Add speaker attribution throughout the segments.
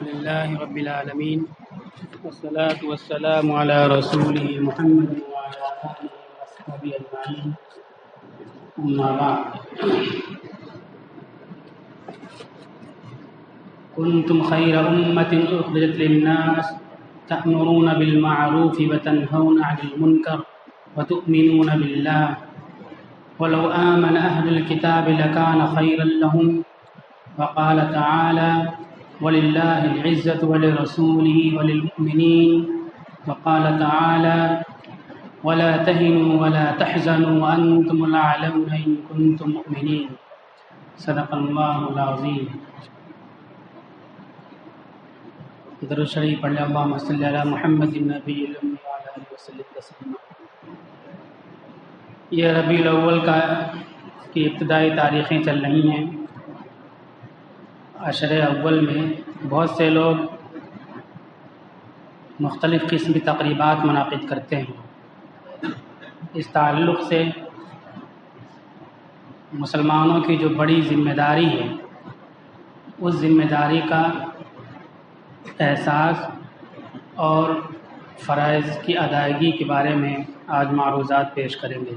Speaker 1: لله رب العالمين والصلاة والسلام على رسوله محمد وعلى آله وصحبه أجمعين أما بعد كنتم خير أمة أخرجت للناس تأمرون بالمعروف وتنهون عن المنكر وتؤمنون بالله ولو آمن أهل الكتاب لكان خيرا لهم وقال تعالى ولله العزة ولرسوله وللمؤمنين وقال تعالى ولا تهنوا ولا تحزنوا وأنتم الأعلون إن كنتم مؤمنين صدق الله العظيم. درود شریف پڑھ لیں. اللہم صلی علی محمد النبی الأمی وعلی آلہ وسلم تسلیما. یہ ربیع الاول کی ابتدائی تاریخیں چل رہی ہیں. عشر اول میں بہت سے لوگ مختلف قسم کی تقریبات منعقد کرتے ہیں. اس تعلق سے مسلمانوں کی جو بڑی ذمہ داری ہے اس ذمہ داری کا احساس اور فرائض کی ادائیگی کے بارے میں آج معروضات پیش کریں گے.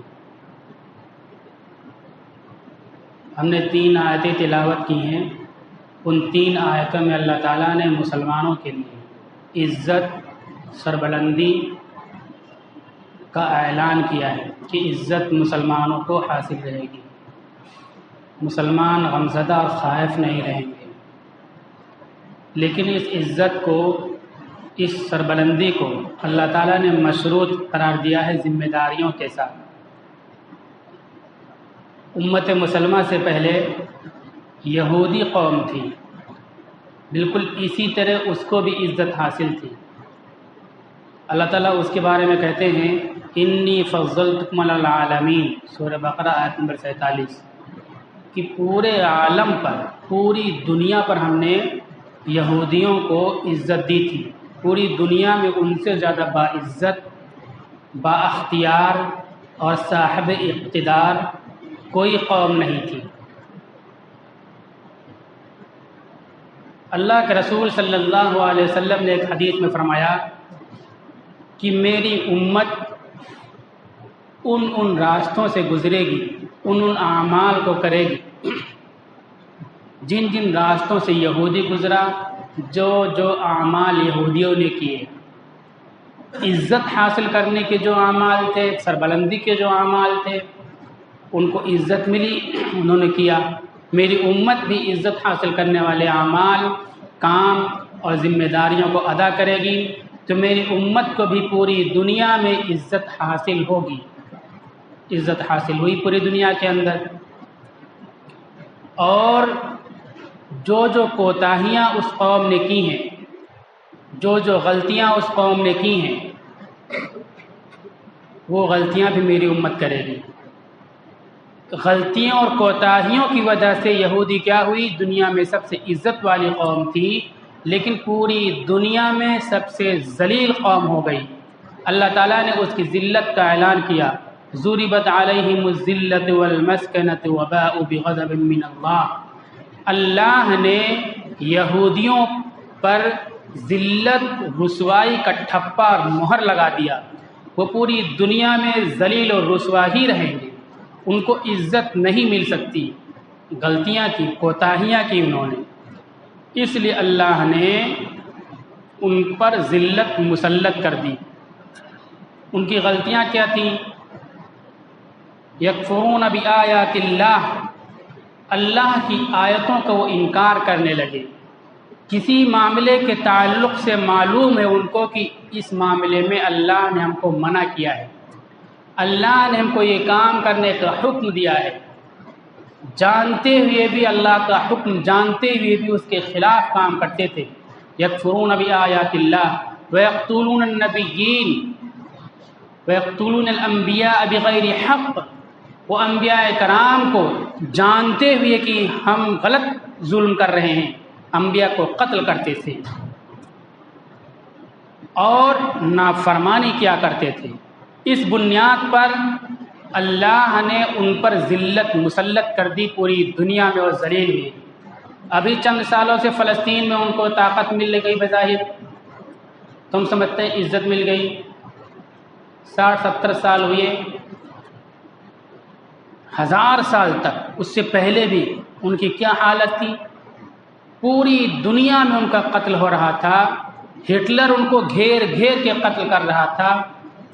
Speaker 1: ہم نے 3 آیتیں تلاوت کی ہیں. ان 3 آیتوں میں اللہ تعالیٰ نے مسلمانوں کے لیے عزت سربلندی کا اعلان کیا ہے کہ عزت مسلمانوں کو حاصل رہے گی. مسلمان غمزدہ اور خائف نہیں رہیں گے. لیکن اس عزت کو اس سربلندی کو اللہ تعالیٰ نے مشروط قرار دیا ہے ذمہ داریوں کے ساتھ. امت مسلمہ سے پہلے یہودی قوم تھی. بالکل اسی طرح اس کو بھی عزت حاصل تھی. اللہ تعالیٰ اس کے بارے میں کہتے ہیں انی فضلتکم علی العالمین سورہ بقرہ آیت نمبر 47 کہ پورے عالم پر پوری دنیا پر ہم نے یہودیوں کو عزت دی تھی. پوری دنیا میں ان سے زیادہ باعزت با اختیار اور صاحب اقتدار کوئی قوم نہیں تھی. اللہ کے رسول صلی اللہ علیہ وسلم نے ایک حدیث میں فرمایا کہ میری امت ان راستوں سے گزرے گی, ان اعمال کو کرے گی جن جن راستوں سے یہودی گزرا, جو اعمال یہودیوں نے کیے. عزت حاصل کرنے کے جو اعمال تھے, سربلندی کے جو اعمال تھے, ان کو عزت ملی, انہوں نے کیا. میری امت بھی عزت حاصل کرنے والے اعمال, کام اور ذمہ داریوں کو ادا کرے گی تو میری امت کو بھی پوری دنیا میں عزت حاصل ہوگی. عزت حاصل ہوئی پوری دنیا کے اندر. اور جو کوتاہیاں اس قوم نے کی ہیں, جو غلطیاں اس قوم نے کی ہیں, وہ غلطیاں بھی میری امت کرے گی. غلطیوں اور کوتاہیوں کی وجہ سے یہودی کیا ہوئی, دنیا میں سب سے عزت والی قوم تھی, لیکن پوری دنیا میں سب سے ذلیل قوم ہو گئی. اللہ تعالیٰ نے اس کی ذلت کا اعلان کیا. ضربت علیہم الذلۃ والمسکنۃ وباءوا بغضب من اللہ. اللہ نے یہودیوں پر ذلت رسوائی کا ٹھپا اور مہر لگا دیا. وہ پوری دنیا میں ذلیل اور رسوا ہی رہیں گے. ان کو عزت نہیں مل سکتی. غلطیاں کی, کوتاہیاں کی انہوں نے, اس لیے اللہ نے ان پر ذلت مسلط کر دی. ان کی غلطیاں کیا تھیں؟ یکفرون بآیات اللہ, اللہ کی آیتوں کا وہ انکار کرنے لگے. کسی معاملے کے تعلق سے معلوم ہے ان کو کہ اس معاملے میں اللہ نے ہم کو منع کیا ہے, اللہ نے ہم کو یہ کام کرنے کا حکم دیا ہے, جانتے ہوئے بھی اللہ کا حکم جانتے ہوئے بھی اس کے خلاف کام کرتے تھے. یکفرون بآیات اللہ ویقتلون النبیین ویقتلون الانبیاء بغیر حق. وہ انبیاء کرام کو جانتے ہوئے کہ ہم غلط ظلم کر رہے ہیں, انبیاء کو قتل کرتے تھے اور نافرمانی کیا کرتے تھے. اس بنیاد پر اللہ نے ان پر ذلت مسلط کر دی پوری دنیا میں اور ذلیل ہوئے. ابھی چند سالوں سے فلسطین میں ان کو طاقت مل گئی بظاہر، تم سمجھتے ہیں عزت مل گئی، 60-70 سال ہوئے، 1000 سال تک اس سے پہلے بھی ان کی کیا حالت تھی؟ پوری دنیا میں ان کا قتل ہو رہا تھا، ہٹلر ان کو گھیر گھیر کے قتل کر رہا تھا،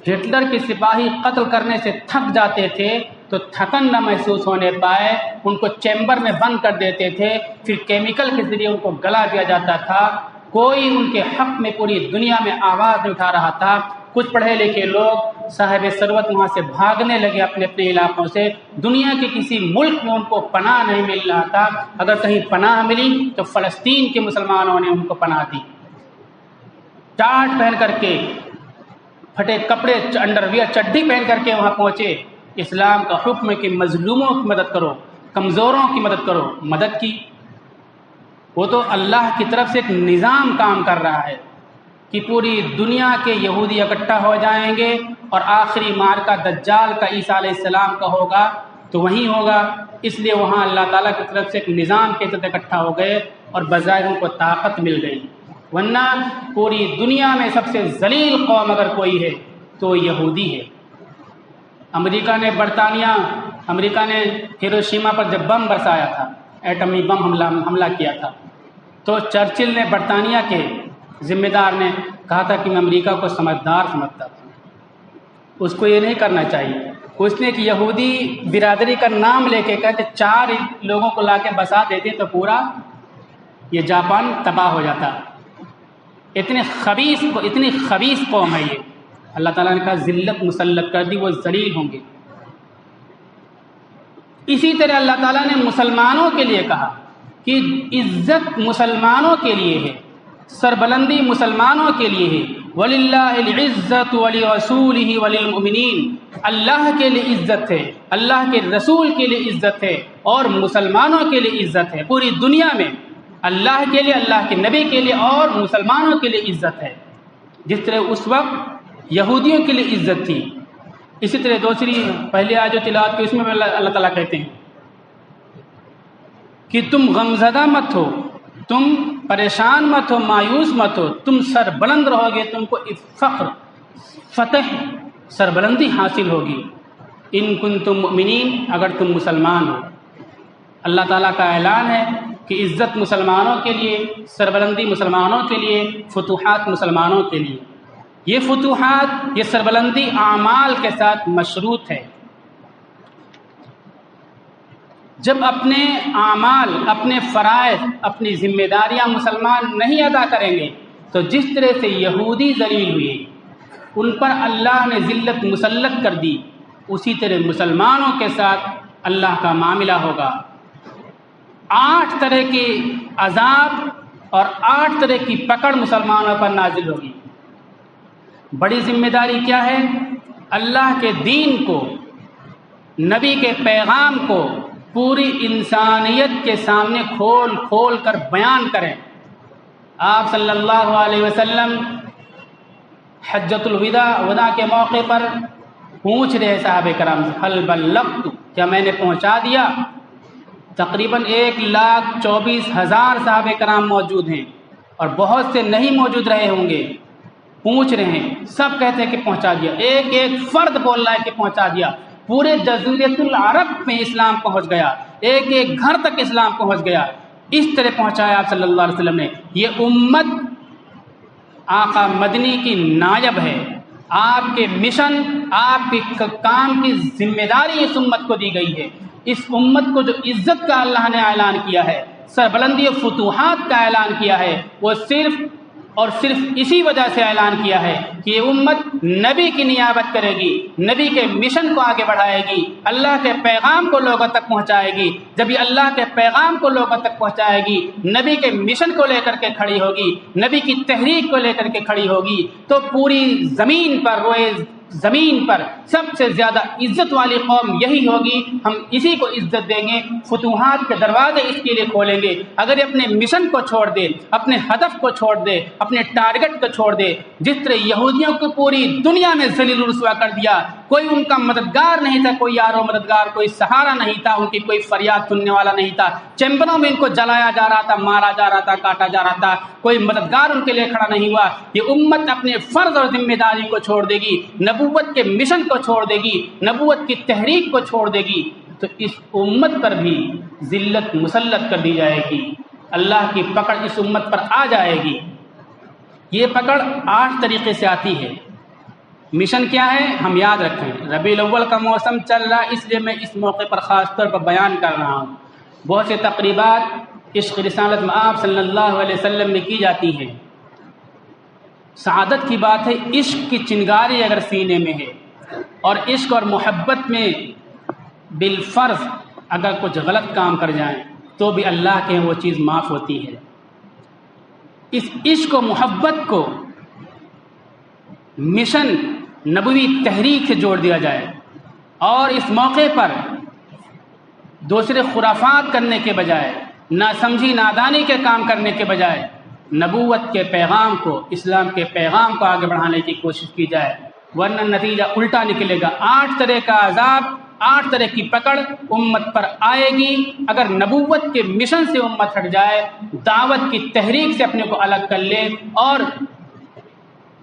Speaker 1: ہٹلر کے سپاہی قتل کرنے سے تھک جاتے تھے تو تھکن نہ محسوس ہونے پائے ان کو چیمبر میں بند کر دیتے تھے، پھر کیمیکل کے ذریعے ان کو گلا دیا جاتا تھا، کوئی ان کے حق میں پوری دنیا میں آواز نہیں اٹھا رہا تھا۔ کچھ پڑھے لکھے لوگ صاحب ثروت وہاں سے بھاگنے لگے اپنے اپنے علاقوں سے، دنیا کے کسی ملک میں ان کو پناہ نہیں مل رہا تھا، اگر کہیں پناہ ملی تو فلسطین کے مسلمانوں نے ان کو پناہ دی، ٹاٹ پہن کر کے، پھٹے کپڑے، انڈر ویئر، چڈی پہن کر کے وہاں پہنچے۔ اسلام کا حکم ہے کہ مظلوموں کی مدد کرو، کمزوروں کی مدد کرو، مدد کی۔ وہ تو اللہ کی طرف سے ایک نظام کام کر رہا ہے کہ پوری دنیا کے یہودی اکٹھا ہو جائیں گے اور آخری معرکہ دجال کا عیسیٰ علیہ السلام کا ہوگا تو وہیں ہوگا، اس لیے وہاں اللہ تعالیٰ کی طرف سے ایک نظام کے تحت اکٹھا ہو گئے اور بظاہر ان کو طاقت مل گئی، ورنہ پوری دنیا میں سب سے ذلیل قوم اگر کوئی ہے تو یہودی ہے۔ امریکہ نے ہیروشیما پر جب بم برسایا تھا، ایٹمی بم حملہ کیا تھا، تو چرچل نے، برطانیہ کے ذمہ دار نے کہا تھا کہ میں امریکہ کو سمجھدار سمجھتا تھا، اس کو یہ نہیں کرنا چاہیے۔ اس نے کہ یہودی برادری کا نام لے کے کہتے 4 لوگوں کو لا کے بسا دیتے تو پورا یہ جاپان تباہ ہو جاتا۔ اتنی خبیث قوم ہے یہ، اللہ تعالیٰ نے کہا ذلت مسلط کر دی، وہ ذلیل ہوں گے۔ اسی طرح اللہ تعالیٰ نے مسلمانوں کے لیے کہا کہ عزت مسلمانوں کے لیے ہے، سربلندی مسلمانوں کے لیے ہے، وَلِلَّهِ الْعِزَّةُ وَلِرَسُولِهِ وَلِلْمُؤْمِنِينَ، اللہ کے لیے عزت ہے، اللہ کے رسول کے لیے عزت ہے اور مسلمانوں کے لیے عزت ہے، پوری دنیا میں اللہ کے لیے، اللہ کے نبی کے لیے اور مسلمانوں کے لیے عزت ہے۔ جس طرح اس وقت یہودیوں کے لیے عزت تھی، اسی طرح دوسری پہلی آیت جو تلاوت کی اس میں اللہ تعالیٰ کہتے ہیں کہ تم غمزدہ مت ہو، تم پریشان مت ہو، مایوس مت ہو، تم سربلند رہو گے، تم کو فخر، فتح، سربلندی حاصل ہوگی، ان کنتم مؤمنین، اگر تم مسلمان ہو۔ اللہ تعالیٰ کا اعلان ہے کہ عزت مسلمانوں کے لیے، سربلندی مسلمانوں کے لیے، فتوحات مسلمانوں کے لیے۔ یہ فتوحات، یہ سربلندی اعمال کے ساتھ مشروط ہے۔ جب اپنے اعمال، اپنے فرائض، اپنی ذمہ داریاں مسلمان نہیں ادا کریں گے تو جس طرح سے یہودی ذلیل ہوئے، ان پر اللہ نے ذلت مسلط کر دی، اسی طرح مسلمانوں کے ساتھ اللہ کا معاملہ ہوگا۔ 8 طرح کے عذاب اور 8 طرح کی پکڑ مسلمانوں پر نازل ہوگی۔ بڑی ذمہ داری کیا ہے؟ اللہ کے دین کو، نبی کے پیغام کو پوری انسانیت کے سامنے کھول کھول کر بیان کریں۔ آپ صلی اللہ علیہ وسلم حجۃ الوداع کے موقع پر پوچھ رہے صحابہ کرام سے، حل بلغت، کیا میں نے پہنچا دیا؟ تقریباً 1,24,000 صحابہ کرام موجود ہیں اور بہت سے نہیں موجود رہے ہوں گے، پوچھ رہے ہیں، سب کہتے ہیں کہ پہنچا دیا، ایک ایک فرد بول رہا ہے کہ پہنچا دیا۔ پورے جزیرۃ العرب میں اسلام پہنچ گیا، ایک ایک گھر تک اسلام پہنچ گیا، اس طرح پہنچایا آپ صلی اللہ علیہ وسلم نے۔ یہ امت آقا مدنی کی نائب ہے، آپ کے مشن، آپ کے کام کی ذمہ داری اس امت کو دی گئی ہے۔ اس امت کو جو عزت کا اللہ نے اعلان کیا ہے، سربلندی و فتوحات کا اعلان کیا ہے، وہ صرف اور صرف اسی وجہ سے اعلان کیا ہے کہ یہ امت نبی کی نیابت کرے گی، نبی کے مشن کو آگے بڑھائے گی، اللہ کے پیغام کو لوگوں تک پہنچائے گی۔ جب یہ اللہ کے پیغام کو لوگوں تک پہنچائے گی، نبی کے مشن کو لے کر کے کھڑی ہوگی، نبی کی تحریک کو لے کر کے کھڑی ہوگی، تو پوری زمین پر، روئے زمین پر سب سے زیادہ عزت والی قوم یہی ہوگی۔ ہم اسی کو عزت دیں گے، فتوحات کے دروازے اس کے لیے کھولیں گے۔ اگر یہ اپنے مشن کو چھوڑ دے، اپنے ہدف کو چھوڑ دے، اپنے ٹارگٹ کو چھوڑ دے، جس طرح یہودیوں کو پوری دنیا میں ذلیل و رسوا کر دیا، کوئی ان کا مددگار نہیں تھا، کوئی یار و مددگار، کوئی سہارا نہیں تھا، ان کی کوئی فریاد سننے والا نہیں تھا، چیمبروں میں ان کو جلایا جا رہا تھا، مارا جا رہا تھا، کاٹا جا رہا تھا، کوئی مددگار ان کے لیے کھڑا نہیں ہوا۔ یہ امت اپنے فرض اور ذمہ داری کو چھوڑ دے گی، نبوت کے مشن کو چھوڑ دے گی، نبوت کی تحریک کو چھوڑ دے گی، تو اس امت پر بھی ذلت مسلط کر دی جائے گی، اللہ کی پکڑ اس امت پر آ جائے گی۔ یہ پکڑ 8 طریقے سے آتی ہے۔ مشن کیا ہے ہم یاد رکھیں، ربیع الاول کا موسم چل رہا، اس لیے میں اس موقع پر خاص طور پر بیان کر رہا ہوں۔ بہت سے تقریبات عشق رسالت میں آپ صلی اللہ علیہ وسلم میں کی جاتی ہیں۔ سعادت کی بات ہے، عشق کی چنگاری اگر سینے میں ہے اور عشق اور محبت میں بالفرض اگر کچھ غلط کام کر جائیں تو بھی اللہ کے وہ چیز معاف ہوتی ہے۔ اس عشق و محبت کو مشن نبوی تحریک سے جوڑ دیا جائے اور اس موقع پر دوسرے خرافات کرنے کے بجائے، ناسمجھی نادانی کے کام کرنے کے بجائے نبوت کے پیغام کو، اسلام کے پیغام کو آگے بڑھانے کی کوشش کی جائے، ورنہ نتیجہ الٹا نکلے گا۔ 8 طرح کا عذاب، 8 طرح کی پکڑ امت پر آئے گی اگر نبوت کے مشن سے امت ہٹ جائے، دعوت کی تحریک سے اپنے کو الگ کر لے اور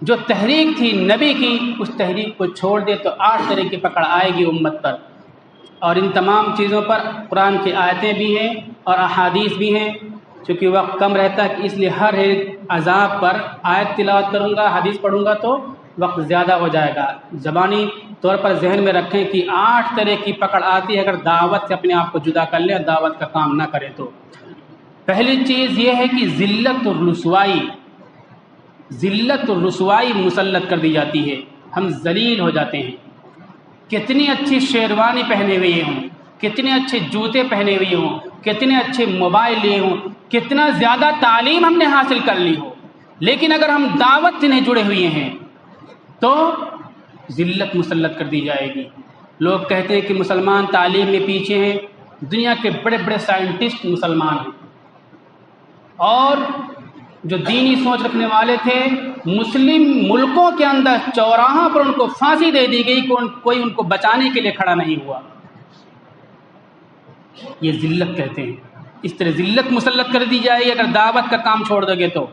Speaker 1: جو تحریک تھی نبی کی اس تحریک کو چھوڑ دے، تو 8 طرح کی پکڑ آئے گی امت پر۔ اور ان تمام چیزوں پر قرآن کی آیتیں بھی ہیں اور احادیث بھی ہیں۔ چونکہ وقت کم رہتا ہے اس لیے ہر ایک عذاب پر آیت تلاوت کروں گا، حدیث پڑھوں گا تو وقت زیادہ ہو جائے گا۔ زبانی طور پر ذہن میں رکھیں کہ 8 طرح کی پکڑ آتی ہے اگر دعوت سے اپنے آپ کو جدا کر لیں اور دعوت کا کام نہ کرے تو۔ پہلی چیز یہ ہے کہ ذلت اور رسوائی مسلط کر دی جاتی ہے، ہم ذلیل ہو جاتے ہیں۔ کتنی اچھی شیروانی پہنے ہوئے ہوں، کتنے اچھے جوتے پہنے ہوئے ہوں، کتنے اچھے موبائل لیے ہوں، کتنا زیادہ تعلیم ہم نے حاصل کر لی ہو، لیکن اگر ہم دعوت سے نہیں جڑے ہوئے ہیں تو ذلت مسلط کر دی جائے گی۔ لوگ کہتے ہیں کہ مسلمان تعلیم میں پیچھے ہیں، دنیا کے بڑے بڑے سائنٹسٹ مسلمان ہیں، اور جو دینی سوچ رکھنے والے تھے مسلم ملکوں کے اندر چوراہوں پر ان کو پھانسی دے دی گئی، کوئی ان کو بچانے کے لیے کھڑا نہیں ہوا۔ یہ ذلت کہتے ہیں۔ اس طرح ذلت مسلط کر دی جائے گی اگر دعوت کا کام چھوڑ دو گے تو،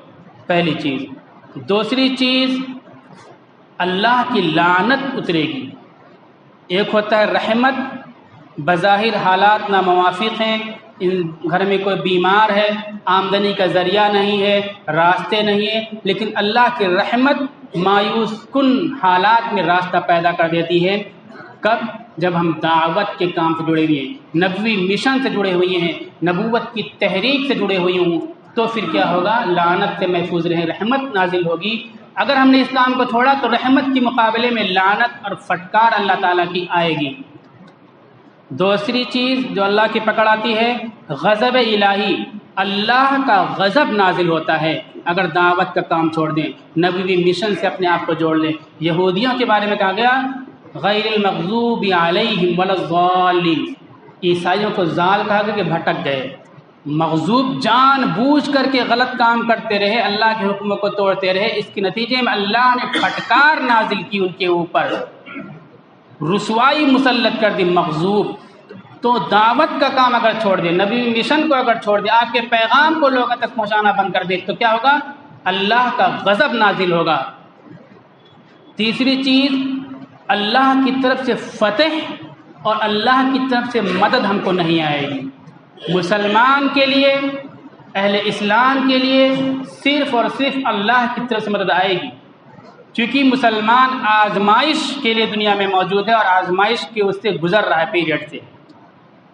Speaker 1: پہلی چیز۔ دوسری چیز، اللہ کی لعنت اترے گی۔ ایک ہوتا ہے رحمت، بظاہر حالات ناموافق ہیں، گھر میں کوئی بیمار ہے، آمدنی کا ذریعہ نہیں ہے، راستے نہیں ہیں، لیکن اللہ کی رحمت مایوس کن حالات میں راستہ پیدا کر دیتی ہے۔ کب؟ جب ہم دعوت کے کام سے جڑے ہوئے ہیں، نبوی مشن سے جڑے ہوئے ہیں، نبوت کی تحریک سے جڑے ہوئے ہوں، تو پھر کیا ہوگا؟ لعنت سے محفوظ رہیں، رحمت نازل ہوگی۔ اگر ہم نے اس کام کو چھوڑا تو رحمت کے مقابلے میں لعنت اور پھٹکار اللہ تعالیٰ کی آئے گی۔ دوسری چیز جو اللہ کی پکڑ آتی ہے، غضب الہی، اللہ کا غضب نازل ہوتا ہے اگر دعوت کا کام چھوڑ دیں، نبوی مشن سے اپنے آپ کو جوڑ لیں۔ یہودیوں کے بارے میں کہا گیا غیر المغضوب علیہم ولا الضالین، عیسائیوں کو ضال کہا گیا کہ بھٹک گئے۔ مغضوب جان بوجھ کر کے غلط کام کرتے رہے، اللہ کے حکموں کو توڑتے رہے، اس کے نتیجے میں اللہ نے پھٹکار نازل کی ان کے اوپر، رسوائی مسلط کر دی۔ مغضوب تو دعوت کا کام اگر چھوڑ دے، نبی مشن کو اگر چھوڑ دے، آپ کے پیغام کو لوگوں تک پہنچانا بند کر دے، تو کیا ہوگا؟ اللہ کا غضب نازل ہوگا۔ تیسری چیز، اللہ کی طرف سے فتح اور اللہ کی طرف سے مدد ہم کو نہیں آئے گی۔ مسلمان کے لیے، اہل اسلام کے لیے صرف اور صرف اللہ کی طرف سے مدد آئے گی، کیونکہ مسلمان آزمائش کے لیے دنیا میں موجود ہے اور آزمائش کے اس سے گزر رہا ہے، پیریڈ سے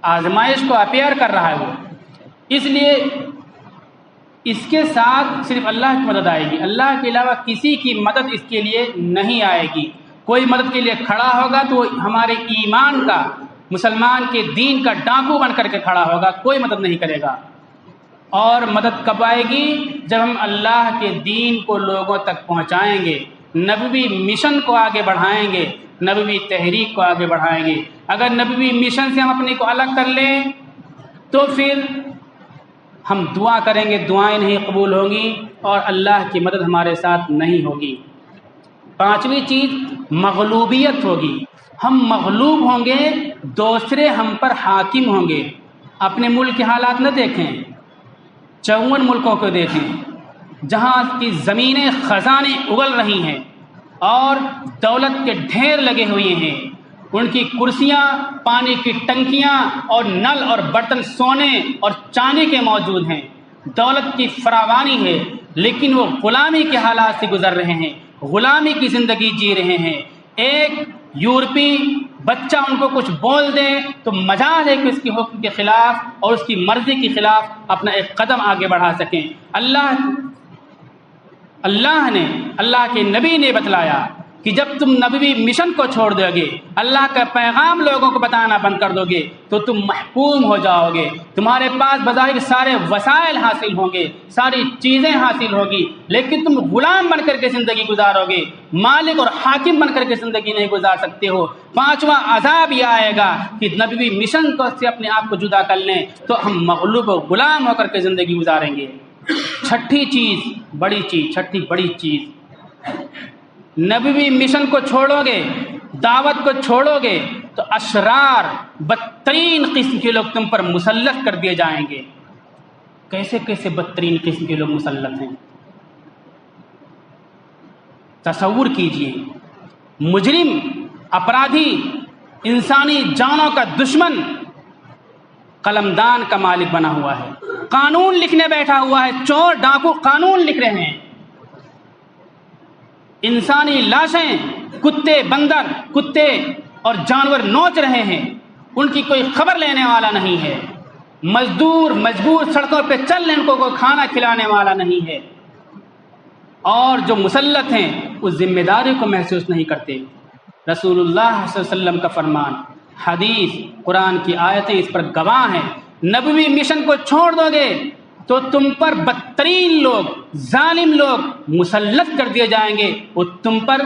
Speaker 1: آزمائش کو اپیئر کر رہا ہے وہ، اس لیے اس کے ساتھ صرف اللہ کی مدد آئے گی، اللہ کے علاوہ کسی کی مدد اس کے لیے نہیں آئے گی۔ کوئی مدد کے لیے کھڑا ہوگا تو ہمارے ایمان کا، مسلمان کے دین کا ڈاکو بن کر کے کھڑا ہوگا، کوئی مدد نہیں کرے گا۔ اور مدد کب آئے گی؟ جب ہم اللہ کے دین کو لوگوں تک پہنچائیں گے، نبوی مشن کو آگے بڑھائیں گے، نبوی تحریک کو آگے بڑھائیں گے۔ اگر نبوی مشن سے ہم اپنے کو الگ کر لیں تو پھر ہم دعا کریں گے، دعائیں نہیں قبول ہوں گی اور اللہ کی مدد ہمارے ساتھ نہیں ہوگی۔ پانچویں چیز، مغلوبیت ہوگی، ہم مغلوب ہوں گے، دوسرے ہم پر حاکم ہوں گے۔ اپنے ملک کے حالات نہ دیکھیں، 54 ملکوں کو دیکھیں جہاں کی زمینیں خزانے اگل رہی ہیں اور دولت کے ڈھیر لگے ہوئے ہیں، ان کی کرسیاں، پانی کی ٹنکیاں اور نل اور برتن سونے اور چاندی کے موجود ہیں، دولت کی فراوانی ہے، لیکن وہ غلامی کے حالات سے گزر رہے ہیں، غلامی کی زندگی جی رہے ہیں۔ ایک یورپی بچہ ان کو کچھ بول دے تو مجال ہے کہ اس کی حکم کے خلاف اور اس کی مرضی کے خلاف اپنا ایک قدم آگے بڑھا سکیں۔ اللہ کے نبی نے بتلایا کہ جب تم نبوی مشن کو چھوڑ دو گے، اللہ کا پیغام لوگوں کو بتانا بند کر دو گے تو تم محکوم ہو جاؤ گے۔ تمہارے پاس بظاہر سارے وسائل حاصل ہوں گے، ساری چیزیں حاصل ہوگی، لیکن تم غلام بن کر کے زندگی گزارو گے، مالک اور حاکم بن کر کے زندگی نہیں گزار سکتے ہو۔ پانچواں عذاب یہ آئے گا کہ نبوی مشن کو سے اپنے آپ کو جدا کر لیں تو ہم مغلوب و غلام ہو کر کے زندگی گزاریں گے۔ چھٹی بڑی چیز، نبوی مشن کو چھوڑو گے، دعوت کو چھوڑو گے تو اشرار، بدترین قسم کے لوگ تم پر مسلط کر دیے جائیں گے۔ کیسے کیسے بدترین قسم کے لوگ مسلط ہیں، تصور کیجئے۔ مجرم، اپرادھی، انسانی جانوں کا دشمن قلمدان کا مالک بنا ہوا ہے، قانون لکھنے بیٹھا ہوا ہے، چور ڈاکو قانون لکھ رہے ہیں، انسانی لاشیں کتے اور جانور نوچ رہے ہیں، ان کی کوئی خبر لینے والا نہیں ہے، مجبور سڑکوں پہ چل رہے ہیں، ان کو کوئی کھانا کھلانے والا نہیں ہے، اور جو مسلط ہیں اس ذمہ داری کو محسوس نہیں کرتے۔ رسول اللہ صلی اللہ علیہ وسلم کا فرمان، حدیث، قرآن کی آیتیں اس پر گواہ ہیں۔ نبوی مشن کو چھوڑ دو گے تو تم پر بدترین لوگ، ظالم لوگ مسلط کر دیے جائیں گے، وہ تم پر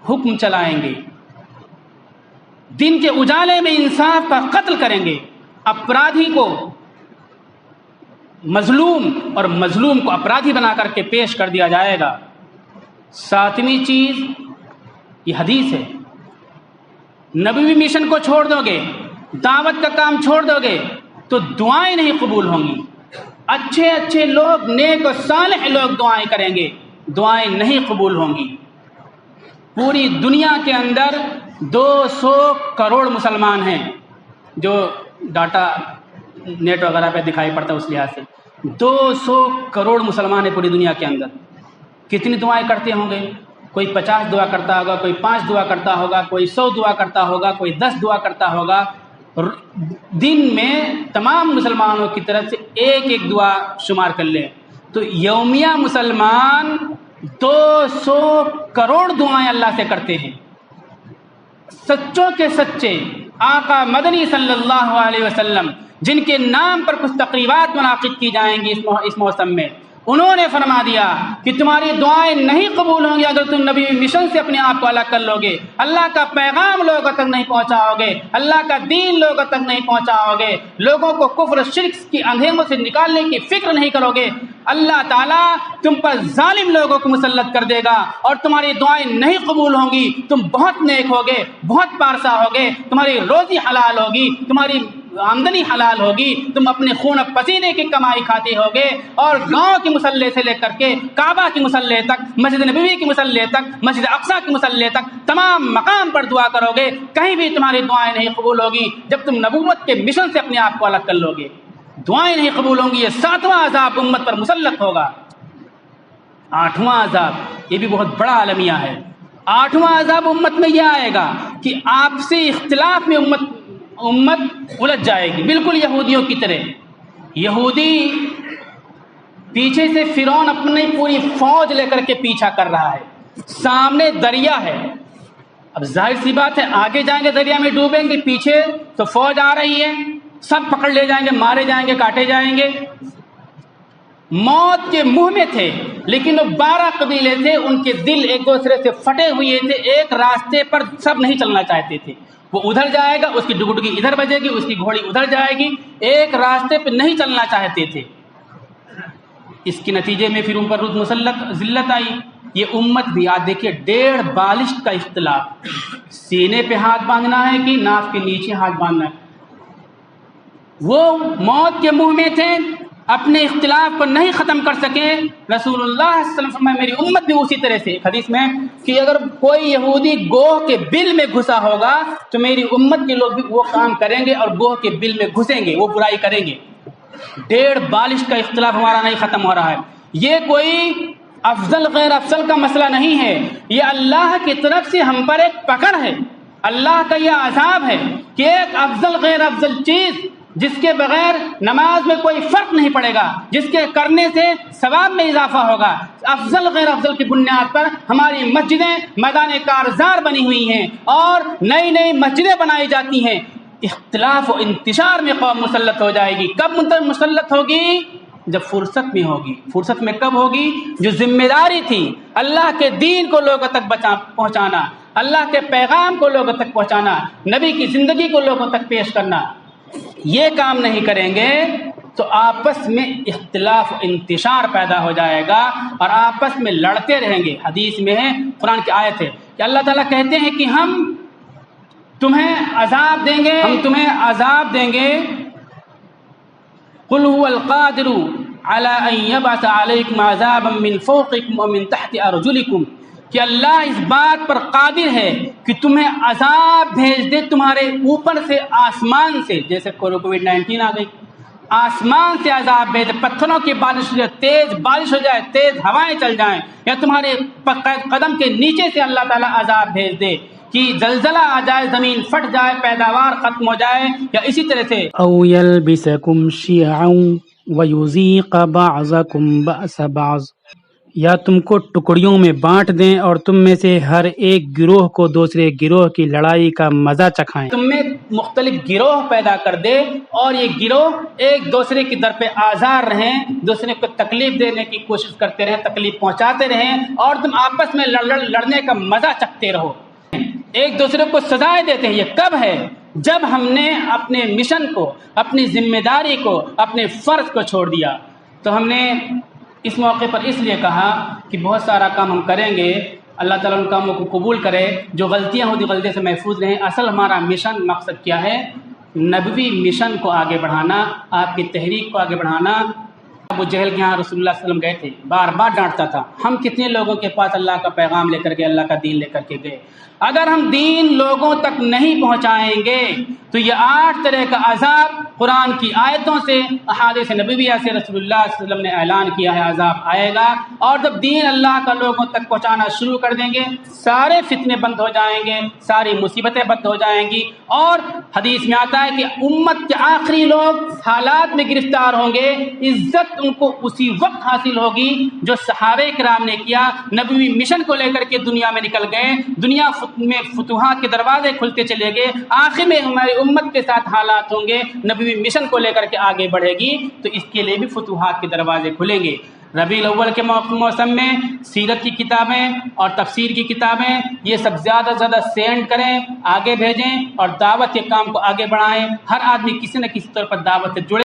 Speaker 1: حکم چلائیں گے، دن کے اجالے میں انصاف کا قتل کریں گے، اپرادھی کو مظلوم اور مظلوم کو اپرادھی بنا کر کے پیش کر دیا جائے گا۔ ساتویں چیز، یہ حدیث ہے، نبوی مشن کو چھوڑ دو گے، دعوت کا کام چھوڑ دو گے تو دعائیں نہیں قبول ہوں گی۔ اچھے لوگ، نیک و صالح لوگ دعائیں کریں گے، دعائیں نہیں قبول ہوں گی۔ پوری دنیا کے اندر 200 کروڑ مسلمان ہیں، جو ڈاٹا نیٹ وغیرہ پہ دکھائی پڑتا ہے اس لحاظ سے 200 کروڑ مسلمان ہیں پوری دنیا کے اندر۔ کتنی دعائیں کرتے ہوں گے؟ کوئی 50 دعا کرتا ہوگا، کوئی 5 دعا کرتا ہوگا، کوئی 100 دعا کرتا ہوگا، کوئی 10 دعا کرتا ہوگا۔ دن میں تمام مسلمانوں کی طرف سے ایک دعا شمار کر لیں تو یومیہ مسلمان 200 کروڑ دعائیں اللہ سے کرتے ہیں۔ سچوں کے سچے آقا مدنی صلی اللہ علیہ وسلم، جن کے نام پر کچھ تقریبات منعقد کی جائیں گی اس موسم میں، انہوں نے فرما دیا کہ تمہاری دعائیں نہیں قبول ہوں گی اگر تم نبی مشن سے اپنے آپ کو الگ کر لو گے، اللہ کا پیغام لوگوں تک نہیں پہنچاؤ گے، اللہ کا دین لوگوں تک نہیں پہنچاؤ گے، لوگوں کو کفر شرک کی اندھیروں سے نکالنے کی فکر نہیں کرو گے، اللہ تعالیٰ تم پر ظالم لوگوں کو مسلط کر دے گا اور تمہاری دعائیں نہیں قبول ہوں گی۔ تم بہت نیک ہوگے، بہت پارسا ہوگے، تمہاری روزی حلال ہوگی، تمہاری آمدنی حلال ہوگی، تم اپنے خون پسینے کی کمائی کھاتے ہوگے، اور گاؤں کی مسلح سے لے کر کے کعبہ کی مسلح تک، مسجد نبوی کی مسلح تک، مسجد اقصیٰ کی مسلح تک، تمام مقام پر دعا کرو گے، کہیں بھی تمہاری دعائیں نہیں قبول ہوگی جب تم نبوت کے مشن سے اپنے آپ کو الگ کر لو گے۔ دعائیں نہیں قبول ہوں گی، یہ 7واں عذاب امت پر مسلط ہوگا۔ 8واں عذاب، یہ بھی بہت بڑا عالمیہ ہے۔ 8واں عذاب امت میں یہ آئے گا کہ آپسی اختلاف میں امت الجھ جائے گی، بالکل یہودیوں کی طرح۔ یہودی پیچھے سے فرعون اپنی پوری فوج لے کر کے پیچھا کر رہا ہے، سامنے دریا ہے، اب ظاہر سی بات ہے آگے جائیں گے دریا میں ڈوبیں گے، پیچھے تو فوج آ رہی ہے، سب پکڑ لے جائیں گے، مارے جائیں گے، کاٹے جائیں گے۔ موت کے منہ میں تھے، لیکن وہ 12 قبیلے تھے، ان کے دل ایک دوسرے سے پھٹے ہوئے تھے، ایک راستے پر سب نہیں چلنا چاہتے تھے۔ وہ ادھر جائے گا، اس کی ڈگڈگی ادھر بجے گی، اس کی گھوڑی ادھر جائے گی، ایک راستے پہ نہیں چلنا چاہتے تھے۔ اس کے نتیجے میں پھر ان پر ذلت آئی، یہ امت بھی آج دیکھیے 1.5 بالشت کا اختلاف، سینے پہ ہاتھ باندھنا ہے کہ ناف کے نیچے ہاتھ باندھنا ہے۔ وہ موت کے منہ میں تھے، اپنے اختلاف کو نہیں ختم کر سکے۔ رسول اللہ صلی اللہ علیہ وسلم فرمایا میری امت بھی اسی طرح سے، حدیث میں کہ اگر کوئی یہودی گوہ کے بل میں گھسا ہوگا تو میری امت کے لوگ بھی وہ کام کریں گے اور گوہ کے بل میں گھسیں گے، وہ برائی کریں گے۔ 1.5 بالشت کا اختلاف ہمارا نہیں ختم ہو رہا ہے۔ یہ کوئی افضل غیر افضل کا مسئلہ نہیں ہے، یہ اللہ کی طرف سے ہم پر ایک پکڑ ہے، اللہ کا یہ عذاب ہے کہ ایک افضل غیر افضل چیز جس کے بغیر نماز میں کوئی فرق نہیں پڑے گا، جس کے کرنے سے ثواب میں اضافہ ہوگا، افضل غیر افضل کی بنیاد پر ہماری مسجدیں میدان کارزار بنی ہوئی ہیں اور نئی نئی مسجدیں بنائی جاتی ہیں۔ اختلاف و انتشار میں قوم مسلط ہو جائے گی۔ کب مسلط ہوگی؟ جب فرصت میں ہوگی۔ فرصت میں کب ہوگی؟ جو ذمہ داری تھی اللہ کے دین کو لوگوں تک پہنچانا، اللہ کے پیغام کو لوگوں تک پہنچانا، نبی کی زندگی کو لوگوں تک پیش کرنا، یہ کام نہیں کریں گے تو آپس میں اختلاف و انتشار پیدا ہو جائے گا اور آپس میں لڑتے رہیں گے۔ حدیث میں ہے، قرآن کی آیت ہے کہ اللہ تعالیٰ کہتے ہیں کہ ہم تمہیں عذاب دیں گے، ہم تمہیں عذاب دیں گے۔ قل هو القادر على ان يبعث عليكم عذابا من فوقكم ومن تحت ارجلكم، کہ اللہ اس بات پر قادر ہے کہ تمہیں عذاب بھیج دے تمہارے اوپر سے، آسمان سے، جیسے کووڈ-19 آ گئی، آسمان سے عذاب بھیج دے، پتھروں کی بارش ہو جائے، تیز بارش ہو جائے، تیز ہوائیں چل جائیں، یا تمہارے قدم کے نیچے سے اللہ تعالیٰ عذاب بھیج دے کہ زلزلہ آ جائے، زمین پھٹ جائے، پیداوار ختم ہو جائے، یا اسی طرح سے
Speaker 2: او یلبسکم شیعا ویذیق بعضکم بأس بعض، یا تم کو ٹکڑیوں میں بانٹ دیں اور تم میں سے ہر ایک گروہ کو دوسرے گروہ کی لڑائی کا مزہ چکھائیں۔
Speaker 1: تم میں مختلف گروہ پیدا کر دے اور یہ گروہ ایک دوسرے کی در پہ آزار رہیں، دوسرے کو تکلیف دینے کی کوشش کرتے رہیں، تکلیف پہنچاتے رہیں، اور تم آپس میں لڑنے کا مزہ چکھتے رہو، ایک دوسرے کو سزائیں دیتے ہیں۔ یہ کب ہے؟ جب ہم نے اپنے مشن کو، اپنی ذمہ داری کو، اپنے فرض کو چھوڑ دیا۔ تو ہم نے اس موقع پر اس لیے کہا کہ بہت سارا کام ہم کریں گے، اللہ تعالیٰ ان کاموں کو قبول کرے، جو غلطیاں ہوتی غلطی سے محفوظ رہیں۔ اصل ہمارا مشن، مقصد کیا ہے؟ نبوی مشن کو آگے بڑھانا، آپ کی تحریک کو آگے بڑھانا۔ ابو جہل کے یہاں رسول اللہ صلی اللہ علیہ وسلم گئے تھے، بار بار ڈانٹتا تھا۔ ہم کتنے لوگوں کے پاس اللہ کا پیغام لے کر کے، اللہ کا دین لے کر کے گئے؟ اگر ہم دین لوگوں تک نہیں پہنچائیں گے تو یہ 8 طرح کا عذاب قرآن کی آیتوں سے، احادیث نبویہ سے رسول اللہ صلی اللہ علیہ وسلم نے اعلان کیا ہے، عذاب آئے گا۔ اور جب دین اللہ کا لوگوں تک پہنچانا شروع کر دیں گے، سارے فتنے بند ہو جائیں گے، ساری مصیبتیں بند ہو جائیں گی۔ اور حدیث میں آتا ہے کہ امت کے آخری لوگ حالات میں گرفتار ہوں گے، عزت ان کو اسی وقت حاصل ہوگی جو صحابہ کرام نے کیا، نبوی مشن کو لے کر کے دنیا میں نکل گئے، دنیا میں فتوحات کے دروازے کھلتے چلے گئے۔ آخر میں ہماری امت کے ساتھ حالات ہوں گے، نبوی مشن کو لے کر کے آگے بڑھے گی تو اس کے لیے بھی فتوحات کے دروازے کھلیں گے۔ ربیع الاول کے موسم میں سیرت کی کتابیں اور تفسیر کی کتابیں، یہ سب زیادہ سے زیادہ سینڈ کریں، آگے بھیجیں اور دعوت کے کام کو آگے بڑھائیں۔ ہر آدمی کسی نہ کسی طور پر دعوت سے جڑے۔